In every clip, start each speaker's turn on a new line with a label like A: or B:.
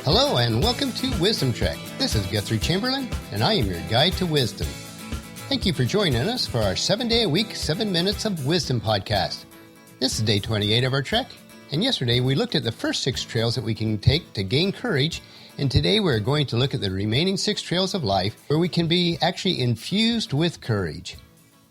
A: Hello and welcome to Wisdom Trek. This is Guthrie Chamberlain, and I am your guide to wisdom. Thank you for joining us for our 7-day-a-week, 7 Minutes of Wisdom podcast. This is day 28 of our trek, and yesterday we looked at the first 6 trails that we can take to gain courage, and today we're going to look at the remaining 6 trails of life where we can be actually infused with courage.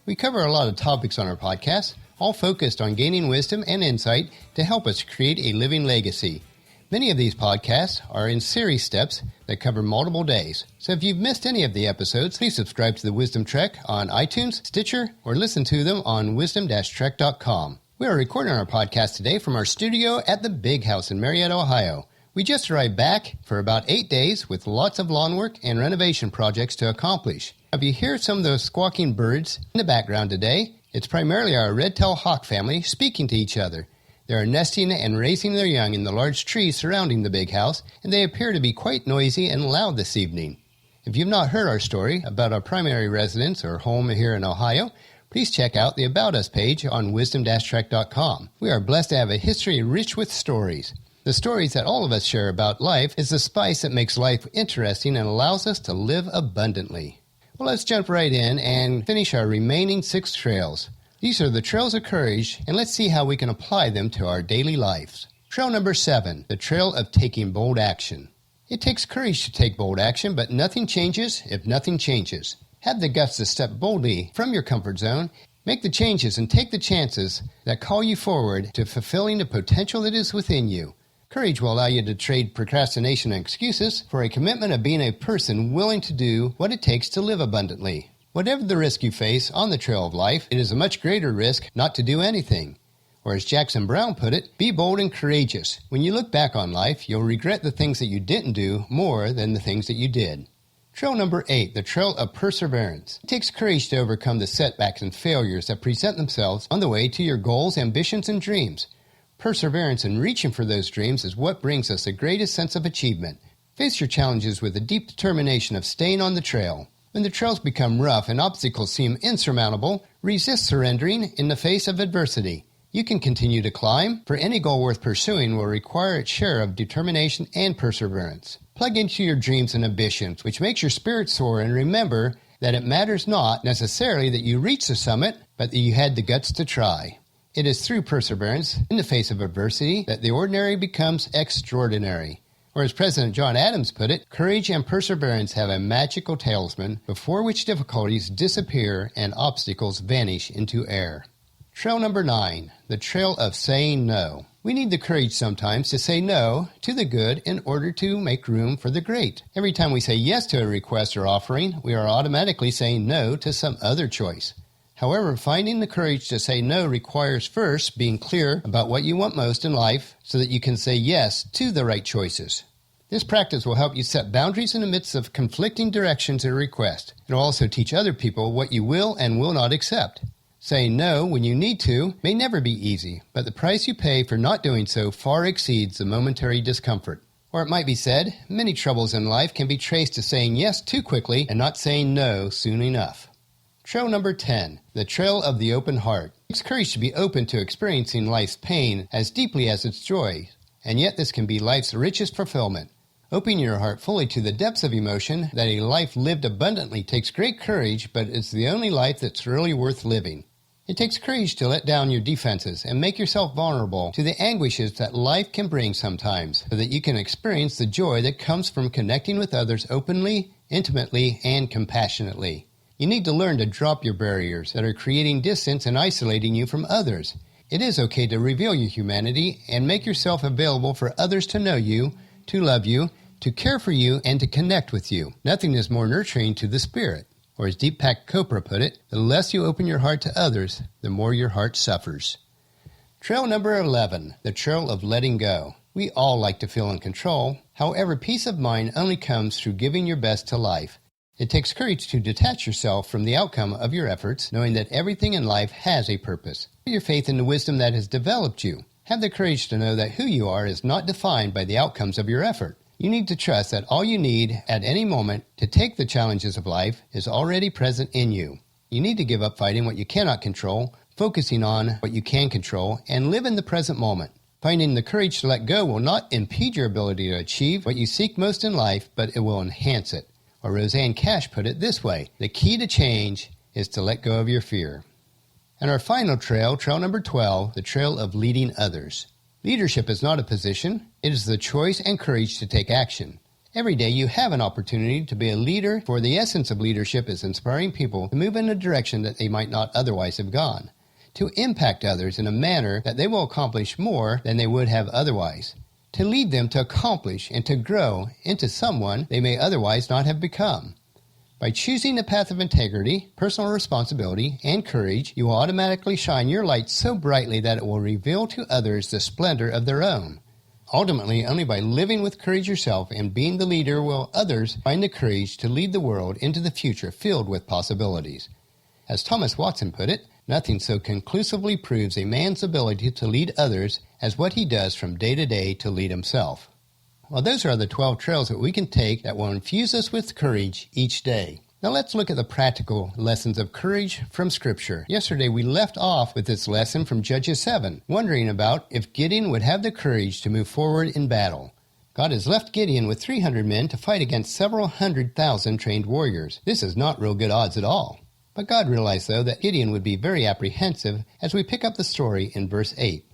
A: We cover a lot of topics on our podcast, all focused on gaining wisdom and insight to help us create a living legacy. Many of these podcasts are in series steps that cover multiple days. So if you've missed any of the episodes, please subscribe to the Wisdom Trek on iTunes, Stitcher, or listen to them on wisdom-trek.com. We are recording our podcast today from our studio at the Big House in Marietta, Ohio. We just arrived back for about 8 days with lots of lawn work and renovation projects to accomplish. If you hear some of those squawking birds in the background today, it's primarily our red-tailed hawk family speaking to each other. They are nesting and raising their young in the large trees surrounding the big house, and they appear to be quite noisy and loud this evening. If you've not heard our story about our primary residence or home here in Ohio, please check out the About Us page on wisdom-trek.com. We are blessed to have a history rich with stories. The stories that all of us share about life is the spice that makes life interesting and allows us to live abundantly. Well, let's jump right in and finish our remaining 6 trails. These are the trails of courage, and let's see how we can apply them to our daily lives. Trail number 7, the trail of taking bold action. It takes courage to take bold action, but nothing changes if nothing changes. Have the guts to step boldly from your comfort zone, make the changes and take the chances that call you forward to fulfilling the potential that is within you. Courage will allow you to trade procrastination and excuses for a commitment of being a person willing to do what it takes to live abundantly. Whatever the risk you face on the trail of life, it is a much greater risk not to do anything. Or as Jackson Brown put it, be bold and courageous. When you look back on life, you'll regret the things that you didn't do more than the things that you did. Trail number 8, the trail of perseverance. It takes courage to overcome the setbacks and failures that present themselves on the way to your goals, ambitions, and dreams. Perseverance in reaching for those dreams is what brings us the greatest sense of achievement. Face your challenges with a deep determination of staying on the trail. When the trails become rough and obstacles seem insurmountable, resist surrendering in the face of adversity. You can continue to climb, for any goal worth pursuing will require its share of determination and perseverance. Plug into your dreams and ambitions, which makes your spirit soar, and remember that it matters not necessarily that you reach the summit, but that you had the guts to try. It is through perseverance, in the face of adversity, that the ordinary becomes extraordinary. Or as President John Adams put it, courage and perseverance have a magical talisman before which difficulties disappear and obstacles vanish into air. Trail number 9, the trail of saying no. We need the courage sometimes to say no to the good in order to make room for the great. Every time we say yes to a request or offering, we are automatically saying no to some other choice. However, finding the courage to say no requires first being clear about what you want most in life so that you can say yes to the right choices. This practice will help you set boundaries in the midst of conflicting directions or requests. It will also teach other people what you will and will not accept. Saying no when you need to may never be easy, but the price you pay for not doing so far exceeds the momentary discomfort. Or it might be said, many troubles in life can be traced to saying yes too quickly and not saying no soon enough. Trail number 10, the trail of the open heart. It takes courage to be open to experiencing life's pain as deeply as its joy, and yet this can be life's richest fulfillment. Opening your heart fully to the depths of emotion that a life lived abundantly takes great courage, but it's the only life that's really worth living. It takes courage to let down your defenses and make yourself vulnerable to the anguishes that life can bring sometimes, so that you can experience the joy that comes from connecting with others openly, intimately, and compassionately. You need to learn to drop your barriers that are creating distance and isolating you from others. It is okay to reveal your humanity and make yourself available for others to know you, to love you, to care for you, and to connect with you. Nothing is more nurturing to the spirit. Or as Deepak Chopra put it, the less you open your heart to others, the more your heart suffers. Trail number 11, the trail of letting go. We all like to feel in control. However, peace of mind only comes through giving your best to life. It takes courage to detach yourself from the outcome of your efforts, knowing that everything in life has a purpose. Put your faith in the wisdom that has developed you. Have the courage to know that who you are is not defined by the outcomes of your effort. You need to trust that all you need at any moment to take the challenges of life is already present in you. You need to give up fighting what you cannot control, focusing on what you can control, and live in the present moment. Finding the courage to let go will not impede your ability to achieve what you seek most in life, but it will enhance it. Or Roseanne Cash put it this way: the key to change is to let go of your fear. And our final trail number 12, the trail of leading others. Leadership is not a position. It is the choice and courage to take action. Every day you have an opportunity to be a leader, for the essence of leadership is inspiring people to move in a direction that they might not otherwise have gone, to impact others in a manner that they will accomplish more than they would have otherwise, to lead them to accomplish and to grow into someone they may otherwise not have become. By choosing the path of integrity, personal responsibility, and courage, you will automatically shine your light so brightly that it will reveal to others the splendor of their own. Ultimately, only by living with courage yourself and being the leader will others find the courage to lead the world into the future filled with possibilities. As Thomas Watson put it, nothing so conclusively proves a man's ability to lead others as what he does from day to day to lead himself. Well, those are the 12 trails that we can take that will infuse us with courage each day. Now let's look at the practical lessons of courage from Scripture. Yesterday we left off with this lesson from Judges 7, wondering about if Gideon would have the courage to move forward in battle. God has left Gideon with 300 men to fight against several 100,000 trained warriors. This is not real good odds at all. But God realized, though, that Gideon would be very apprehensive as we pick up the story in verse 8.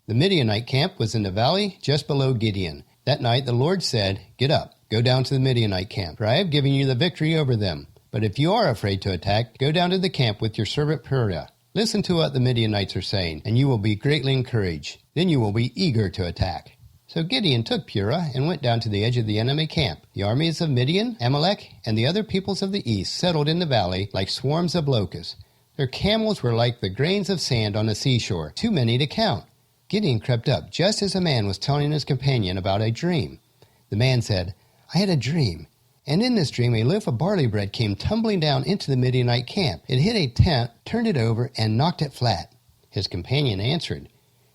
A: The Midianite camp was in the valley just below Gideon. That night the Lord said, "Get up, go down to the Midianite camp, for I have given you the victory over them. But if you are afraid to attack, go down to the camp with your servant Purah. Listen to what the Midianites are saying, and you will be greatly encouraged. Then you will be eager to attack." So Gideon took Purah and went down to the edge of the enemy camp. The armies of Midian, Amalek, and the other peoples of the east settled in the valley like swarms of locusts. Their camels were like the grains of sand on the seashore, too many to count. Gideon crept up just as a man was telling his companion about a dream. The man said, "I had a dream. And in this dream, a loaf of barley bread came tumbling down into the Midianite camp. It hit a tent, turned it over, and knocked it flat." His companion answered,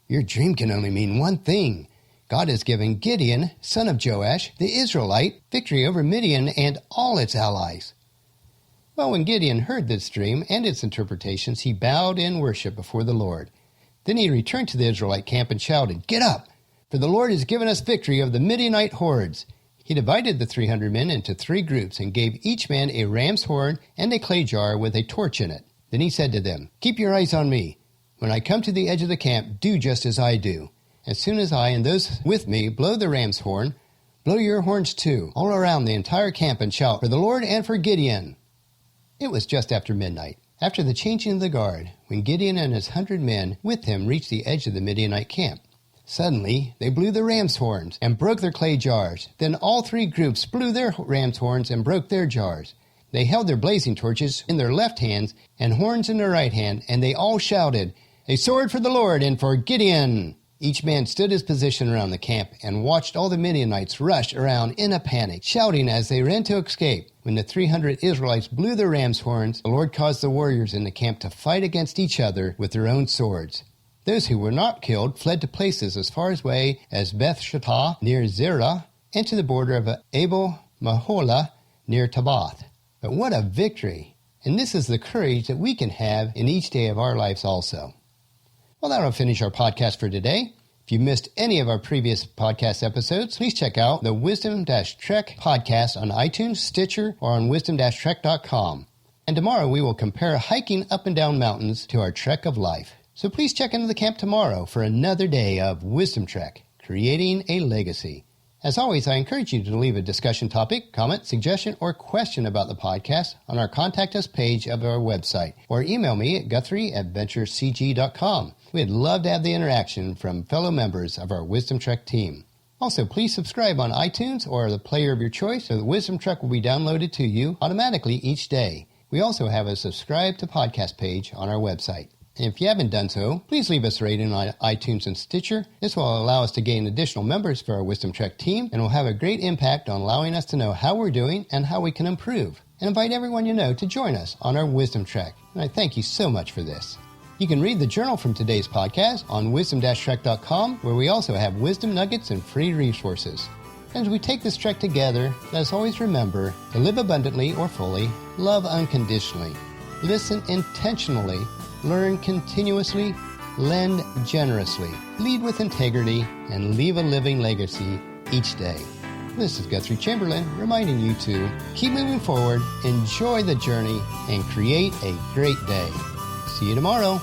A: "Your dream can only mean one thing. God has given Gideon, son of Joash, the Israelite, victory over Midian and all its allies." Well, when Gideon heard this dream and its interpretations, he bowed in worship before the Lord. Then he returned to the Israelite camp and shouted, "Get up, for the Lord has given us victory over the Midianite hordes." He divided the 300 men into 3 groups and gave each man a ram's horn and a clay jar with a torch in it. Then he said to them, "Keep your eyes on me. When I come to the edge of the camp, do just as I do. As soon as I and those with me blow the ram's horn, blow your horns too, all around the entire camp, and shout, 'For the Lord and for Gideon.'" It was just after midnight, after the changing of the guard, when Gideon and his 100 men with him reached the edge of the Midianite camp. Suddenly, they blew the ram's horns and broke their clay jars. Then all 3 groups blew their ram's horns and broke their jars. They held their blazing torches in their left hands and horns in their right hand, and they all shouted, "A sword for the Lord and for Gideon!" Each man stood his position around the camp and watched all the Midianites rush around in a panic, shouting as they ran to escape. When the 300 Israelites blew their ram's horns, the Lord caused the warriors in the camp to fight against each other with their own swords. Those who were not killed fled to places as far away as Beth-Shittah near Zerah and to the border of Abel-Maholah near Tabbath. But what a victory! And this is the courage that we can have in each day of our lives also. Well, that'll finish our podcast for today. If you missed any of our previous podcast episodes, please check out the Wisdom-Trek podcast on iTunes, Stitcher, or on wisdom-trek.com. And tomorrow we will compare hiking up and down mountains to our trek of life. So please check into the camp tomorrow for another day of Wisdom Trek, creating a legacy. As always, I encourage you to leave a discussion topic, comment, suggestion, or question about the podcast on our Contact Us page of our website, or email me at guthrie@venturecg.com. We'd love to have the interaction from fellow members of our Wisdom Trek team. Also, please subscribe on iTunes or the player of your choice so that Wisdom Trek will be downloaded to you automatically each day. We also have a subscribe to podcast page on our website. And if you haven't done so, please leave us a rating on iTunes and Stitcher. This will allow us to gain additional members for our Wisdom Trek team and will have a great impact on allowing us to know how we're doing and how we can improve. And invite everyone you know to join us on our Wisdom Trek. And I thank you so much for this. You can read the journal from today's podcast on wisdom-trek.com, where we also have wisdom nuggets and free resources. As we take this trek together, let us always remember to live abundantly or fully, love unconditionally, listen intentionally, learn continuously, lend generously, lead with integrity, and leave a living legacy each day. This is Guthrie Chamberlain reminding you to keep moving forward, enjoy the journey, and create a great day. See you tomorrow.